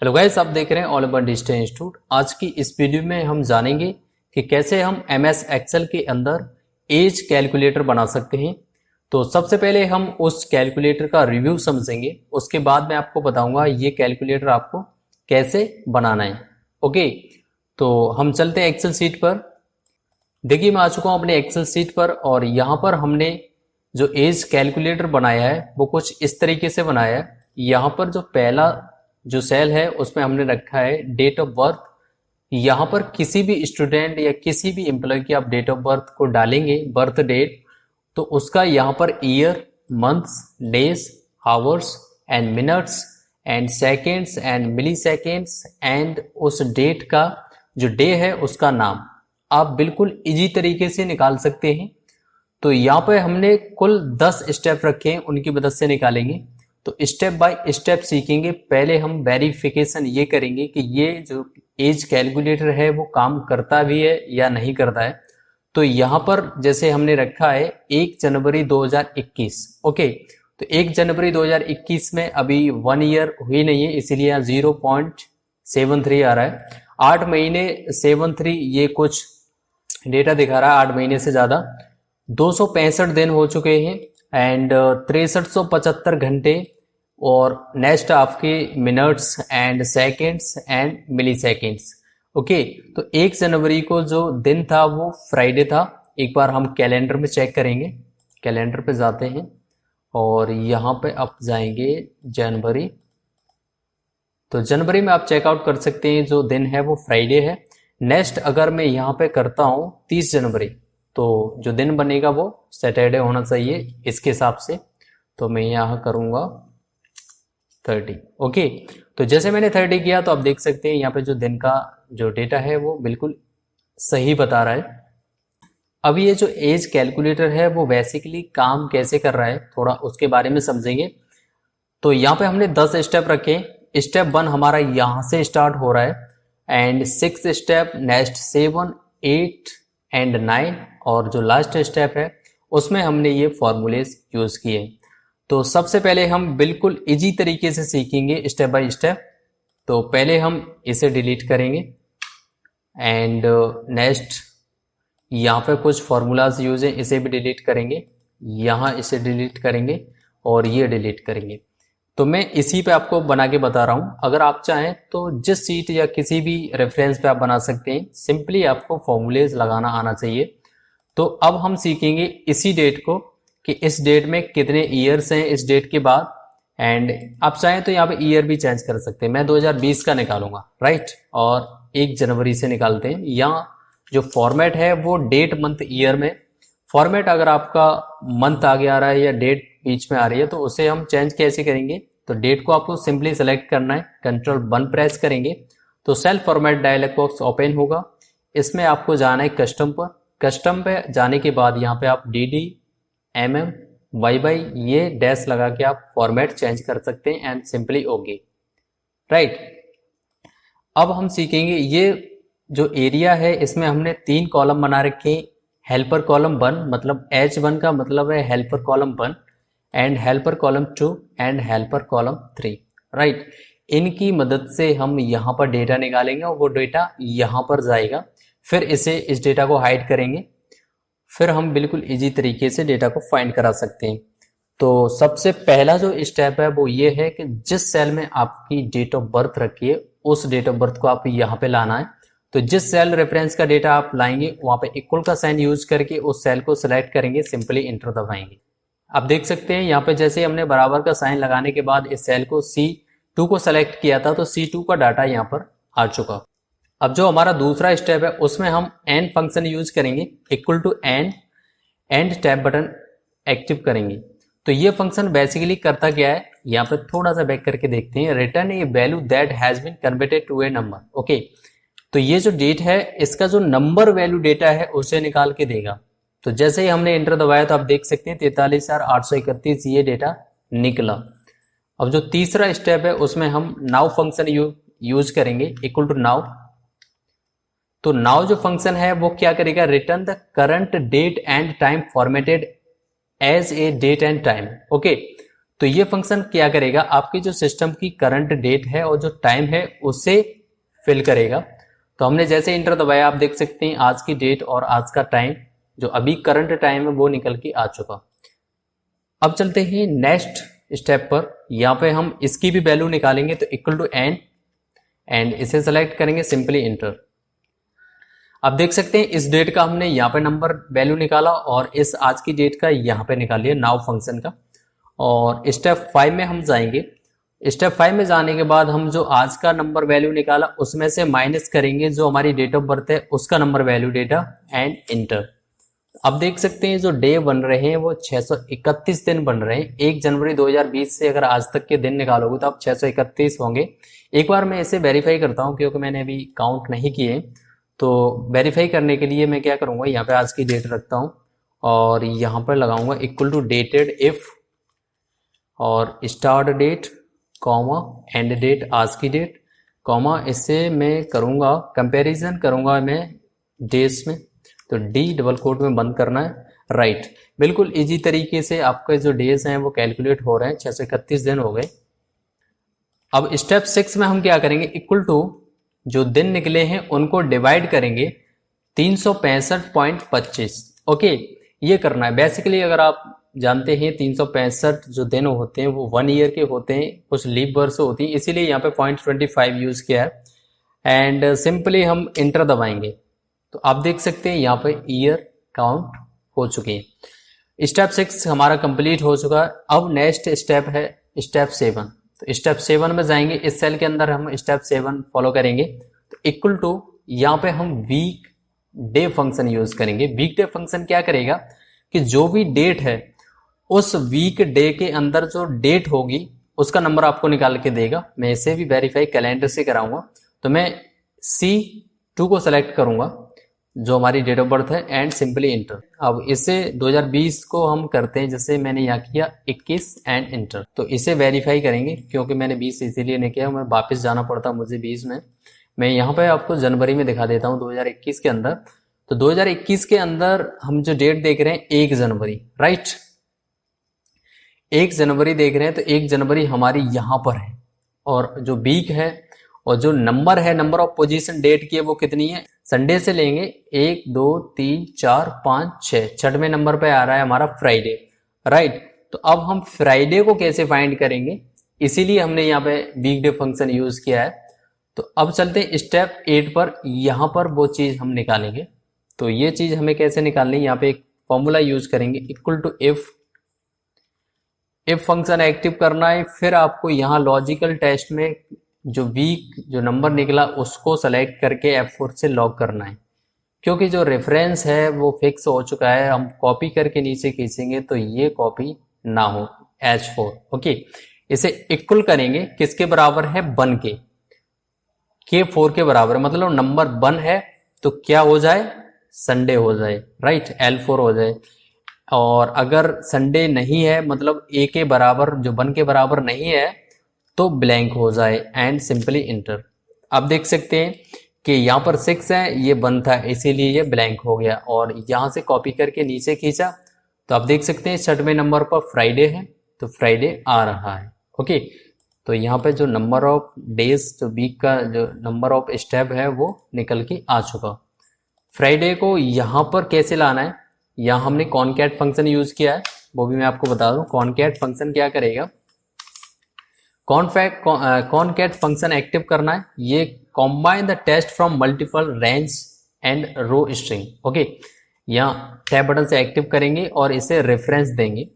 Hello guys, आप देख रहे हैं ऑल अबाउट डिजिटल इंस्टीट्यूट। आज की इस वीडियो में हम जानेंगे कि कैसे हम एमएस एक्सेल के अंदर एज कैलकुलेटर बना सकते हैं। तो सबसे पहले हम उस कैलकुलेटर का रिव्यू समझेंगे, उसके बाद मैं आपको बताऊंगा ये कैलकुलेटर आपको कैसे बनाना है। ओके, तो हम चलते हैं एक्सेल शीट पर। देखिए, मैं आ चुका हूं अपने एक्सेल शीट पर और यहाँ पर हमने जो एज कैलकुलेटर बनाया है वो कुछ इस तरीके से बनाया है। यहाँ पर जो पहला जो सेल है उसमें हमने रखा है डेट ऑफ बर्थ। यहाँ पर किसी भी स्टूडेंट या किसी भी एम्प्लॉय की आप डेट ऑफ बर्थ को डालेंगे, बर्थ डेट, तो उसका यहाँ पर year, months, days, hours and minutes and seconds and milliseconds and उस डेट का जो डे है उसका नाम आप बिल्कुल इजी तरीके से निकाल सकते हैं। तो यहाँ पे हमने कुल 10 स्टेप रखे हैं, उनकी मदद से निकालेंगे। तो स्टेप बाय स्टेप सीखेंगे। पहले हम वेरिफिकेशन ये करेंगे कि ये जो एज कैलकुलेटर है वो काम करता भी है या नहीं करता है। तो यहाँ पर जैसे हमने रखा है 1 जनवरी 2021। ओके, तो 1 जनवरी 2021 में अभी 1 ईयर हुई नहीं है, इसीलिए यहाँ 0.73 आ रहा है। 8 महीने 73 ये कुछ डेटा दिखा रहा है, 8 महीने से ज्यादा। 265 दिन हो चुके हैं एंड 6375 घंटे और नेक्स्ट आपके minutes and seconds and milliseconds. Okay, तो 1 जनवरी को जो दिन था वो फ्राइडे था। एक बार हम कैलेंडर में चेक करेंगे। कैलेंडर पे जाते हैं और यहाँ पे आप जाएंगे जनवरी। तो जनवरी में आप चेकआउट कर सकते हैं, जो दिन है वो फ्राइडे है। नेक्स्ट अगर मैं यहाँ पे करता हूँ 30 जनवरी, तो जो दिन बनेगा वो सैटरडे होना चाहिए इसके हिसाब से। तो मैं यहाँ करूँगा 30। ओके, तो जैसे मैंने 30 किया तो आप देख सकते हैं यहाँ पे जो दिन का जो डेटा है वो बिल्कुल सही बता रहा है। अब ये जो एज कैलकुलेटर है वो बेसिकली काम कैसे कर रहा है थोड़ा उसके बारे में समझेंगे। तो यहाँ पे हमने 10 स्टेप रखे। स्टेप 1 हमारा यहाँ से स्टार्ट हो रहा है एंड 6 स्टेप, नेक्स्ट 7, 8 एंड 9 और जो लास्ट स्टेप है उसमें हमने ये फॉर्मूलेज यूज किए। तो सबसे पहले हम बिल्कुल इजी तरीके से सीखेंगे स्टेप बाय स्टेप। तो पहले हम इसे डिलीट करेंगे एंड नेक्स्ट यहाँ पे कुछ फॉर्मूलाज यूज है, इसे भी डिलीट करेंगे। यहाँ इसे डिलीट करेंगे और ये डिलीट करेंगे। तो मैं इसी पे आपको बना के बता रहा हूँ। अगर आप चाहें तो जिस सीट या किसी भी रेफरेंस पे आप बना सकते हैं, सिंपली आपको फॉर्मूलेज लगाना आना चाहिए। तो अब हम सीखेंगे इसी डेट को कि इस डेट में कितने ईयर्स हैं इस डेट के बाद। एंड आप चाहें तो यहाँ पे ईयर भी चेंज कर सकते हैं। मैं 2020 का निकालूंगा, राइट, और 1 जनवरी से निकालते हैं। यहाँ जो फॉर्मेट है वो डेट, मंथ, ईयर में फॉर्मेट अगर आपका मंथ आगे आ रहा है या डेट बीच में आ रही है तो उसे हम चेंज कैसे करेंगे। तो डेट को आपको सिंपली सेलेक्ट करना है, Ctrl+1 प्रेस करेंगे तो cell format dialog box open होगा। इसमें आपको जाना है कस्टम पर। कस्टम पे जाने के बाद यहाँ पे आप DD, MM, YY ये डैश लगा के आप फॉर्मेट चेंज कर सकते हैं एंड सिंपली ओके, राइट। अब हम सीखेंगे ये जो एरिया है इसमें हमने 3 कॉलम बना रखे हैं। हेल्पर कॉलम 1 मतलब H1 का मतलब है helper column 1 and helper column 2 and helper column 3, right. इनकी मदद से हम यहाँ पर डेटा निकालेंगे और वो डेटा यहाँ पर जाएगा। फिर इस डेटा को हाइड करेंगे। फिर हम बिल्कुल इजी तरीके से डेटा को फाइंड करा सकते हैं। तो सबसे पहला जो स्टेप है वो ये है कि जिस सेल में आपकी डेट ऑफ बर्थ रखी है उस डेट ऑफ बर्थ को आप यहाँ पे लाना है। तो जिस सेल रेफरेंस का डेटा आप लाएंगे वहां पे इक्वल का साइन यूज करके उस सेल को सिलेक्ट करेंगे, सिंपली इंटर दबाएंगे। आप देख सकते हैं यहाँ पे जैसे हमने बराबर का साइन लगाने के बाद इस सेल को C2 को सेलेक्ट किया था तो C2 का डाटा यहाँ पर आ चुका। अब जो हमारा दूसरा स्टेप है उसमें हम एंड फंक्शन यूज करेंगे, equal to and tab button active करेंगे। तो ये फंक्शन बेसिकली करता क्या है, यहाँ पे थोड़ा सा बैक करके देखते हैं। Return a value that has been converted to a number. Okay, तो ये जो डेट है इसका जो नंबर वैल्यू डेटा है उसे निकाल के देगा। तो जैसे ही हमने एंटर दबाया तो आप देख सकते हैं 43,831 ये डेटा निकला। अब जो तीसरा स्टेप है उसमें हम नाउ फंक्शन यूज करेंगे, इक्वल टू नाउ। तो नाउ जो फंक्शन है वो क्या करेगा, return the current date and time formatted as a date and time. Okay, तो ये फंक्शन क्या करेगा, आपकी जो सिस्टम की करंट डेट है और जो टाइम है उसे फिल करेगा। तो हमने जैसे इंटर दबाया, आप देख सकते हैं आज की डेट और आज का टाइम, जो अभी करंट टाइम है वो निकल के आ चुका। अब चलते हैं नेक्स्ट स्टेप पर। यहाँ पे हम इसकी भी वैल्यू निकालेंगे, तो इक्वल टू एंड इसे सेलेक्ट करेंगे, सिंपली इंटर। अब देख सकते हैं इस डेट का हमने यहाँ पे नंबर वैल्यू निकाला और इस आज की डेट का यहाँ पे निकाल लिया नाउ फंक्शन का। और स्टेप 5 में हम जाएंगे। स्टेप 5 में जाने के बाद हम जो आज का नंबर वैल्यू निकाला उसमें से माइनस करेंगे जो हमारी डेट ऑफ बर्थ है उसका number value data and inter. अब देख सकते हैं जो डे बन रहे हैं वो 631 दिन बन रहे हैं। 1 जनवरी 2020 से अगर आज तक के दिन निकालोगे तो आप 631 होंगे। एक बार मैं इसे वेरीफाई करता हूं क्योंकि मैंने अभी काउंट नहीं किए। तो वेरीफाई करने के लिए मैं क्या करूंगा, यहाँ पे आज की डेट रखता हूं और यहाँ पर लगाऊंगा इक्वल टू डेटेड इफ और start date comma end date आज की डेट कॉमा, इससे मैं करूंगा कंपैरिजन करूंगा मैं डेज में, तो डी डबल कोट में बंद करना है, राइट। बिल्कुल इजी तरीके से आपके जो डेज हैं वो कैलकुलेट हो रहे हैं, 631 दिन हो गए। अब स्टेप 6 में हम क्या करेंगे, इक्वल टू जो दिन निकले हैं उनको डिवाइड करेंगे 365.25। ओके, ये करना है। बेसिकली अगर आप जानते हैं 365 जो दिन होते हैं वो 1 ईयर के होते हैं, कुछ लीप वर्ष होती है, इसीलिए यहाँ पे 0.25 यूज किया है। एंड सिंपली हम इंटर दबाएंगे तो आप देख सकते हैं यहाँ पे ईयर काउंट हो चुके हैं। स्टेप 6 हमारा कंप्लीट हो चुका है। अब नेक्स्ट स्टेप है स्टेप 7। तो स्टेप 7 में जाएंगे, इस सेल के अंदर हम स्टेप 7 फॉलो करेंगे। तो इक्वल टू यहाँ पे हम वीक डे फंक्शन यूज करेंगे। वीक डे फंक्शन क्या करेगा कि जो भी डेट है उस वीक डे के अंदर जो डेट होगी उसका नंबर आपको निकाल के देगा। मैं इसे भी वेरीफाई कैलेंडर से कराऊंगा। तो मैं C2 को सेलेक्ट करूंगा जो हमारी डेट ऑफ बर्थ है एंड सिंपली इंटर। अब इसे 2020 को हम करते हैं, जैसे मैंने यहाँ किया 21 एंड इंटर। तो इसे वेरीफाई करेंगे क्योंकि मैंने 20 इसीलिए नहीं किया, मैं वापस जाना पड़ता मुझे 20 में। मैं यहाँ पे आपको जनवरी में दिखा देता हूँ 2021 के अंदर। तो 2021 के अंदर हम जो डेट देख रहे हैं 1 जनवरी, राइट, 1 जनवरी देख रहे हैं। तो 1 जनवरी हमारी यहाँ पर है और जो वीक है और जो नंबर है, नंबर ऑफ पोजीशन डेट की है वो कितनी है, संडे से लेंगे 1 2 3 4 5 6, छठवें नंबर पे आ रहा है हमारा फ्राइडे, राइट। तो अब हम फ्राइडे को कैसे फाइंड करेंगे, इसीलिए हमने यहाँ पे वीक डे फंक्शन यूज किया है। तो अब चलते हैं स्टेप 8 पर। यहाँ पर वो चीज हम निकालेंगे। तो ये चीज हमें कैसे निकालनी है, यहाँ पे एक फॉर्मूला यूज करेंगे equal to if function active करना है। फिर आपको यहाँ लॉजिकल टेस्ट में जो वीक जो नंबर निकला उसको सेलेक्ट करके F4 से लॉक करना है, क्योंकि जो रेफरेंस है वो फिक्स हो चुका है। हम कॉपी करके नीचे खींचेंगे तो ये कॉपी ना हो, H4। ओके, इसे इक्वल करेंगे किसके बराबर है, 1 के 4 के बराबर, मतलब नंबर 1 है तो क्या हो जाए, संडे हो जाए, राइट, L4 हो जाए। और अगर संडे नहीं है मतलब A के बराबर जो 1 के बराबर नहीं है तो ब्लैंक हो जाए एंड सिंपली इंटर। अब देख सकते हैं कि यहाँ पर 6 है, ये 1 था इसीलिए ये ब्लैंक हो गया। और यहाँ से कॉपी करके नीचे खींचा तो आप देख सकते हैं छठवें नंबर पर फ्राइडे है तो फ्राइडे आ रहा है। ओके, तो यहाँ पे जो नंबर ऑफ डेज जो वीक का जो नंबर ऑफ स्टेप है वो निकल के आ चुका। फ्राइडे को यहाँ पर कैसे लाना है, यहाँ हमने कॉनकैट फंक्शन यूज किया है, वो भी मैं आपको बता दूं। कॉनकैट फंक्शन क्या करेगा, कॉनकैट फंक्शन एक्टिव करना है, ये combine the test from multiple range and row string. Okay, यहाँ टैब बटन से एक्टिव करेंगे और इसे रेफरेंस देंगे।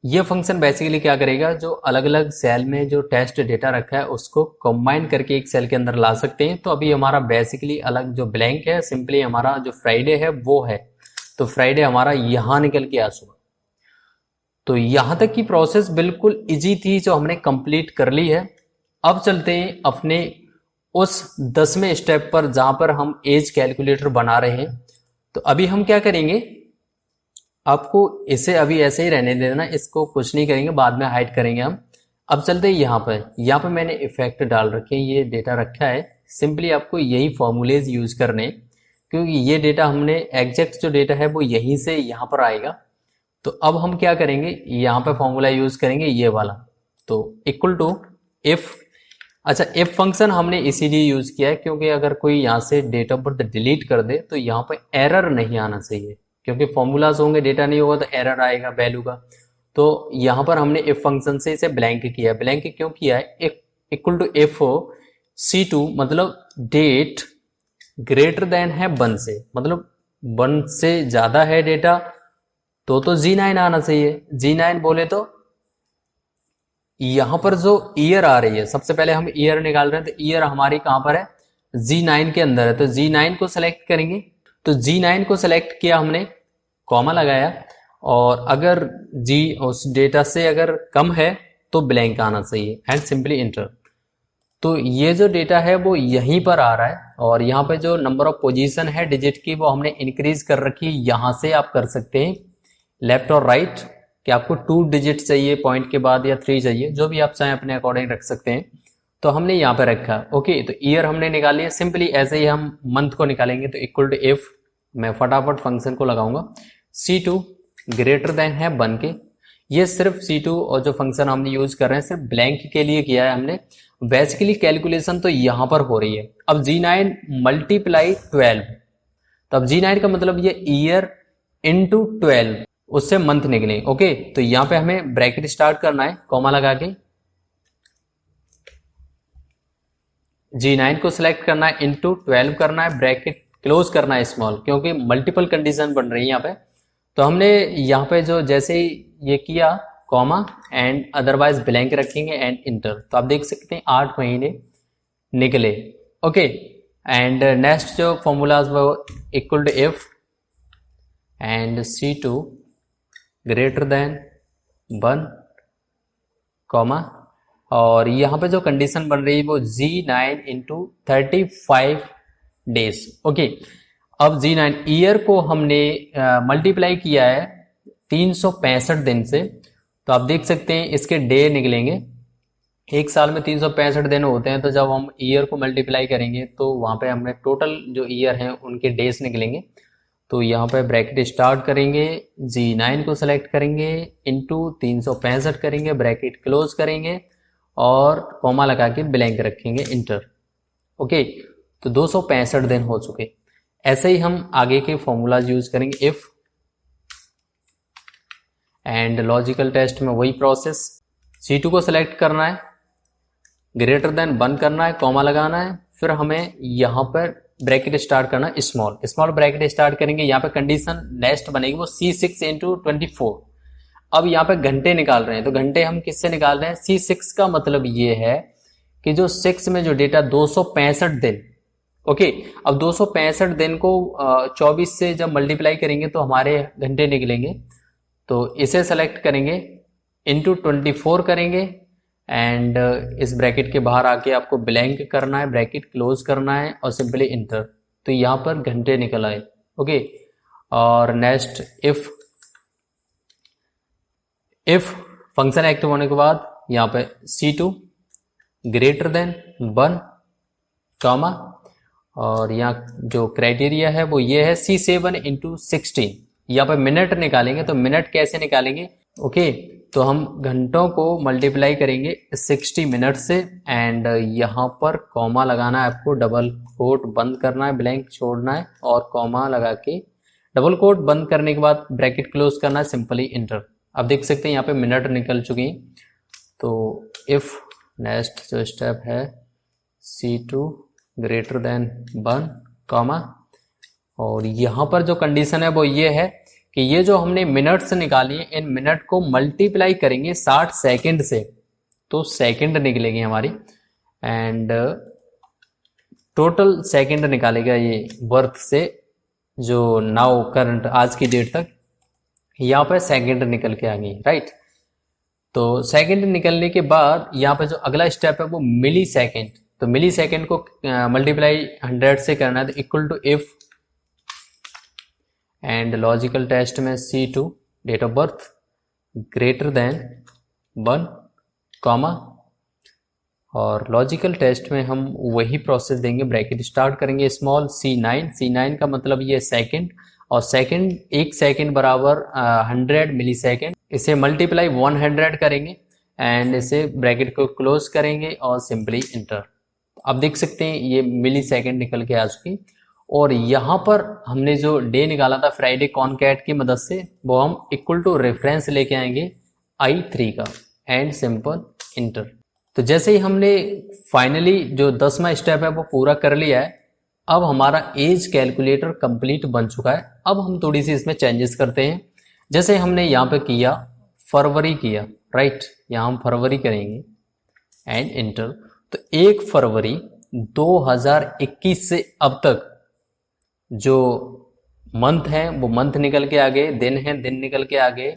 ये फंक्शन बेसिकली क्या करेगा, जो अलग अलग सेल में जो टेस्ट डेटा रखा है उसको कंबाइन करके एक सेल के अंदर ला सकते हैं। तो अभी हमारा बेसिकली अलग जो ब्लैंक है, सिंपली हमारा जो फ्राइडे है वो है, तो फ्राइडे हमारा यहाँ निकल के आ चुका। तो यहां तक की प्रोसेस बिल्कुल इजी थी जो हमने कंप्लीट कर ली है। अब चलते हैं अपने उस 10वें स्टेप पर जहां पर हम एज कैलकुलेटर बना रहे हैं। तो अभी हम क्या करेंगे, आपको इसे अभी ऐसे ही रहने देना, इसको कुछ नहीं करेंगे, बाद में हाइड करेंगे हम। अब चलते हैं यहाँ पर मैंने इफेक्ट डाल रखे हैं, ये डेटा रखा है। सिंपली आपको यही फॉर्मूलेज यूज करने, क्योंकि ये डेटा हमने एग्जैक्ट जो डेटा है वो यहीं से यहाँ पर आएगा। तो अब हम क्या करेंगे, यहाँ पे फॉर्मूला यूज करेंगे ये वाला, तो इक्वल टू इफ। अच्छा, इफ फंक्शन हमने इसीलिए यूज किया है क्योंकि अगर कोई यहाँ से डेट ऑफ बर्थ डिलीट कर दे तो यहाँ पे एरर नहीं आना चाहिए, क्योंकि फॉर्मूलाज होंगे, डेटा नहीं होगा तो एरर आएगा वैल्यू का। तो यहाँ पर हमने इफ फंक्शन से इसे ब्लैंक किया है। ब्लैंक क्यों किया है, इक्वल टू इफ C2 मतलब डेट ग्रेटर देन है 1 से, मतलब 1 से ज्यादा है डेटा तो G9 आना चाहिए। G9 बोले तो यहां पर जो ईयर आ रही है, सबसे पहले हम ईयर निकाल रहे हैं, तो ईयर हमारी कहां पर है, G9 के अंदर है, तो G9 को सेलेक्ट करेंगे। तो G9 को सेलेक्ट किया हमने, कॉमा लगाया, और अगर G उस डेटा से अगर कम है तो ब्लैंक आना चाहिए एंड सिंपली इंटर। तो ये जो डेटा है वो यहीं पर आ रहा है, और यहाँ पे जो नंबर ऑफ पोजीशन है डिजिट की वो हमने इंक्रीज कर रखी है। यहां से आप कर सकते हैं लेफ्ट और राइट, कि आपको 2 डिजिट चाहिए पॉइंट के बाद या 3 चाहिए, जो भी आप चाहें अपने अकॉर्डिंग रख सकते हैं। तो हमने यहाँ पे रखा। ओके, तो ईयर हमने निकाली है। सिंपली ऐसे ही हम मंथ को निकालेंगे, तो इक्वल टू इफ, मैं फटाफट फंक्शन को लगाऊंगा, C2 ग्रेटर देन है 1 के। ये सिर्फ C2 और जो फंक्शन हमने यूज कर रहे हैं सिर्फ ब्लैंक के लिए किया है हमने। बेसिकली कैलकुलेशन तो यहां पर हो रही है। अब G9 मल्टीप्लाई 12, तो अब G9 का मतलब ये ईयर इंटू 12, उससे मंथ निकले। ओके, तो यहां पे हमें ब्रैकेट स्टार्ट करना है कॉमा लगा के, G9 को सिलेक्ट करना है, इंटू 12 करना है, ब्रैकेट क्लोज करना है स्मॉल, क्योंकि मल्टीपल कंडीशन बन रही है यहाँ पे। तो हमने यहाँ पे जो जैसे ही ये किया कॉमा एंड अदरवाइज ब्लैंक रखेंगे एंड इंटर, तो आप देख सकते हैं 8 महीने निकले। ओके, एंड नेक्स्ट जो फॉर्मूलाज वो equal to if and C2 greater than 1 comma, और यहाँ पे जो कंडीशन बन रही है वो G9 इंटू 35 डेज। ओके, अब G9 ईयर को हमने मल्टीप्लाई किया है 365 दिन से, तो आप देख सकते हैं इसके डे निकलेंगे। एक साल में 365 दिन होते हैं, तो जब हम ईयर को मल्टीप्लाई करेंगे तो वहां पे हमें टोटल जो ईयर हैं उनके डेज निकलेंगे। तो यहाँ पे ब्रैकेट स्टार्ट करेंगे, G9 को सेलेक्ट करेंगे, इंटू 365 करेंगे, ब्रैकेट क्लोज करेंगे और कॉमा लगा के ब्लैंक रखेंगे, इंटर। ओके, तो 265 दिन हो चुके। ऐसे ही हम आगे के फॉर्मूलाज यूज करेंगे, इफ एंड लॉजिकल टेस्ट में वही प्रोसेस, C2 को सिलेक्ट करना है, ग्रेटर देन 1 करना है, कॉमा लगाना है, फिर हमें यहाँ पर ब्रैकेट स्टार्ट करना है, स्मॉल ब्रैकेट स्टार्ट करेंगे। यहाँ पे कंडीशन नेक्स्ट बनेगी वो C6 इंटू 24। अब यहाँ पे घंटे निकाल रहे हैं, तो घंटे हम किससे निकाल रहे हैं, C6 का मतलब ये है कि जो 6 में जो डेटा 265 दिन। ओके, अब 265 दिन को 24 से जब मल्टीप्लाई करेंगे तो हमारे घंटे निकलेंगे। तो इसे सेलेक्ट करेंगे, इंटू 24 करेंगे एंड इस ब्रैकेट के बाहर आके आपको ब्लैंक करना है, ब्रैकेट क्लोज करना है और सिंपली इंटर। तो यहाँ पर घंटे निकल आए। ओके, और नेक्स्ट इफ फंक्शन एक्टिव होने के बाद यहाँ पे C2 ग्रेटर देन 1 कॉमा, और यहाँ जो क्राइटेरिया है वो ये है C7 इंटू 16। यहाँ पे मिनट निकालेंगे, तो मिनट कैसे निकालेंगे, ओके, तो हम घंटों को मल्टीप्लाई करेंगे 60 मिनट से एंड यहाँ पर कॉमा लगाना है आपको, डबल कोट बंद करना है, ब्लैंक छोड़ना है और कॉमा लगा के डबल कोट बंद करने के बाद ब्रैकेट क्लोज करना है, सिंपली इंटर। अब देख सकते हैं यहाँ पे मिनट निकल चुकी हैं। तो इफ नेक्स्ट जो स्टेप है C2 ग्रेटर देन 1 कॉमा, और यहाँ पर जो कंडीशन है वो ये है कि ये जो हमने मिनट्स निकाली है, इन मिनट को मल्टीप्लाई करेंगे 60 सेकंड से, तो सेकंड निकलेगी हमारी एंड टोटल सेकंड निकालेगा ये बर्थ से जो नाउ करंट आज की डेट तक, यहाँ पे सेकंड निकल के आ गई, राइट। तो सेकंड निकलने के बाद यहाँ पे जो अगला स्टेप है वो मिली सेकेंड, तो मिली सेकेंड को मल्टीप्लाई 100 से करना है, तो equal to if and logical test में C2 date of birth greater than 1 comma, और लॉजिकल टेस्ट में हम वही प्रोसेस देंगे, ब्रैकेट स्टार्ट करेंगे स्मॉल C9 का मतलब ये सेकंड। और सेकंड, 1 सेकंड बराबर 100 मिली सेकेंड। इसे मल्टीप्लाई 100 करेंगे एंड इसे ब्रैकेट को क्लोज करेंगे और सिंपली इंटर। अब देख सकते हैं ये मिली सेकेंड निकल के आ चुकी। और यहाँ पर हमने जो डे निकाला था फ्राइडे कॉनकैट की मदद से, वो हम इक्वल टू रेफरेंस लेके आएंगे I3 का एंड सिंपल इंटर। तो जैसे ही हमने फाइनली जो 10वां स्टेप है वो पूरा कर लिया है, अब हमारा एज कैलकुलेटर कंप्लीट बन चुका है। अब हम थोड़ी सी इसमें चेंजेस करते हैं। जैसे हमने यहाँ पे किया फरवरी किया, राइट, यहाँ हम फरवरी करेंगे एंड इंटर। तो 1 फरवरी 2021 से अब तक जो मंथ है वो मंथ निकल के आ गए, दिन है दिन निकल के आ गए,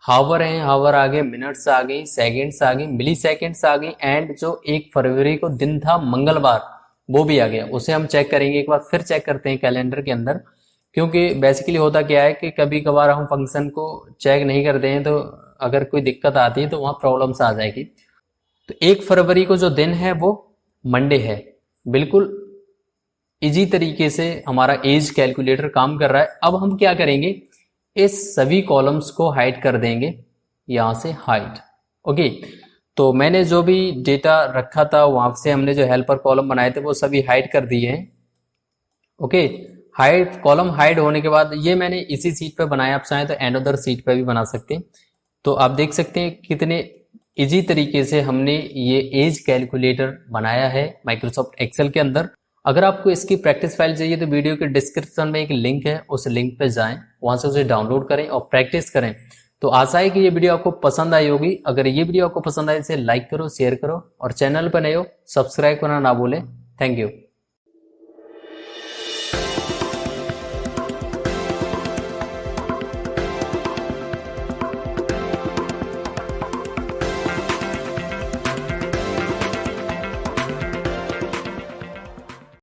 हावर है हावर आ गए, मिनट्स आ गई, सेकेंड्स आ गई, मिली सेकेंड्स आ गई एंड जो 1 फरवरी को दिन था मंगलवार वो भी आ गया। उसे हम चेक करेंगे, एक बार फिर चेक करते हैं कैलेंडर के अंदर, क्योंकि बेसिकली होता क्या है कि कभी कभार हम फंक्शन को चेक नहीं करते हैं तो अगर कोई दिक्कत आती है तो वहाँ प्रॉब्लम्स आ जाएगी। तो 1 फरवरी को जो दिन है वो मंडे है। बिल्कुल इजी तरीके से हमारा एज कैलकुलेटर काम कर रहा है। अब हम क्या करेंगे, इस सभी कॉलम्स को हाइड कर देंगे, यहाँ से हाइड। ओके, तो मैंने जो भी डेटा रखा था वहां से हमने जो हेल्पर कॉलम बनाए थे वो सभी हाइड कर दिए हैं। ओके, हाइड कॉलम हाइड होने के बाद ये मैंने इसी सीट पे बनाया, आप चाहें तो एंड अदर सीट पे भी बना सकते हैं। तो आप देख सकते हैं कितने इजी तरीके से हमने ये एज कैलकुलेटर बनाया है माइक्रोसॉफ्ट एक्सेल के अंदर। अगर आपको इसकी प्रैक्टिस फाइल चाहिए तो वीडियो के डिस्क्रिप्शन में एक लिंक है, उस लिंक पे जाएं, वहां से उसे डाउनलोड करें और प्रैक्टिस करें। तो आशा है कि ये वीडियो आपको पसंद आई होगी। अगर ये वीडियो आपको पसंद आए इसे लाइक करो, शेयर करो और चैनल पर नए हो सब्सक्राइब करना ना भूलें। Thank you.